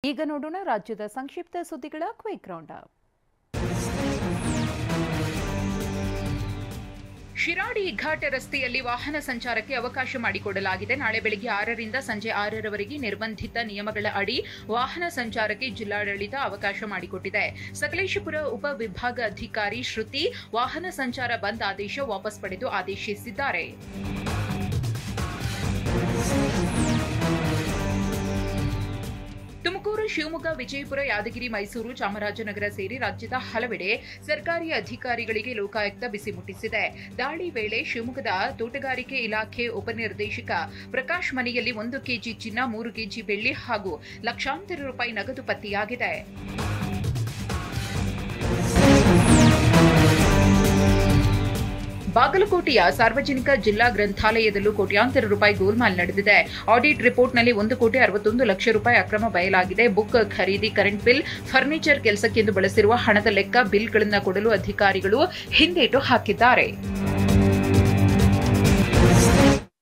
ಈಗ ನೋಡೋಣ ರಾಜ್ಯದ ಸಂಕ್ಷಿಪ್ತ ಸುದ್ದಿಗಳ quick round up. Shiradi ghat ರಸ್ತೆಯಲ್ಲಿ ವಾಹನ ಸಂಚಾರಕ್ಕೆ ಅವಕಾಶ ಮಾಡಿಕೊಡಲಾಗಿದೆ. ನಾಳೆ ಬೆಳಗ್ಗೆ 6ರಿಂದ ಸಂಜೆ 6ರವರೆಗೆ ನಿರ್ಬಂಧಿತ ನಿಯಮಗಳ ಅಡಿ ವಾಹನ ಸಂಚಾರಕ್ಕೆ ಜಿಲ್ಲಾಡಳಿತ ಅವಕಾಶ ಮಾಡಿಕೊಟ್ಟಿದೆ. ಸಕಲೇಶಪುರ ಉಪವಿಭಾಗ ಅಧಿಕಾರಿ ಶ್ರುತಿ ವಾಹನ ಸಂಚಾರ ಬಂದ್ ಆದೇಶ ವಾಪಸ್ ಪಡೆದು ಆದೇಶಿಸಿದ್ದಾರೆ. ತುಮಕೂರು, ಶಿವಮೊಗ್ಗ, ವಿಜಯಪುರ, ಯಾದಗಿರಿ, ಮೈಸೂರು, ಚಾಮರಾಜನಗರ ಸೇರಿ ರಾಜ್ಯದ ಹಲವೆಡೆ ಸರ್ಕಾರಿ ಅಧಿಕಾರಿಗಳಿಗೆ ಲೋಕಾಯುಕ್ತ ಬಿಸಿ ಮುಟ್ಟಿಸಿದೆ. ದಾಳಿ ವೇಳೆ ಶಿವಮೊಗ್ಗದ ತೋಟಗಾರಿಕೆ ಇಲಾಖೆ ಉಪನಿರ್ದೇಶಕ ಪ್ರಕಾಶ್ ಮನೆಯಲ್ಲಿ 1 ಕೆಜಿ ಚಿನ್ನ, 3 ಕೆಜಿ ಬೆಳ್ಳಿ ಹಾಗೂ ಲಕ್ಷಾಂತರ ರೂಪಾಯಿ ನಗದು ಪತ್ತೆಯಾಗಿದೆ. ಬಾಗಲಕೋಟೆಯ ಸಾರ್ವಜನಿಕ ಜಿಲ್ಲಾ ಗ್ರಂಥಾಲಯದಲ್ಲೂ ಕೋಟ್ಯಾಂತರ ರೂಪಾಯಿ ಗೋಲ್ಮಾಲ್ ನಡೆದಿದೆ. ಆಡಿಟ್ ರಿಪೋರ್ಟ್ನಲ್ಲಿ 1,61,00,000 ರೂಪಾಯಿ ಅಕ್ರಮ ಬಯಲಾಗಿದೆ. ಬುಕ್ ಖರೀದಿ, ಕರೆಂಟ್ ಬಿಲ್, ಫರ್ನಿಚರ್ ಕೆಲಸಕ್ಕೆಂದು ಬಳಸಿರುವ ಹಣದ ಲೆಕ್ಕ, ಬಿಲ್ಗಳನ್ನು ಕೊಡಲು ಅಧಿಕಾರಿಗಳು ಹಿಂದೇಟು ಹಾಕಿದ್ದಾರೆ.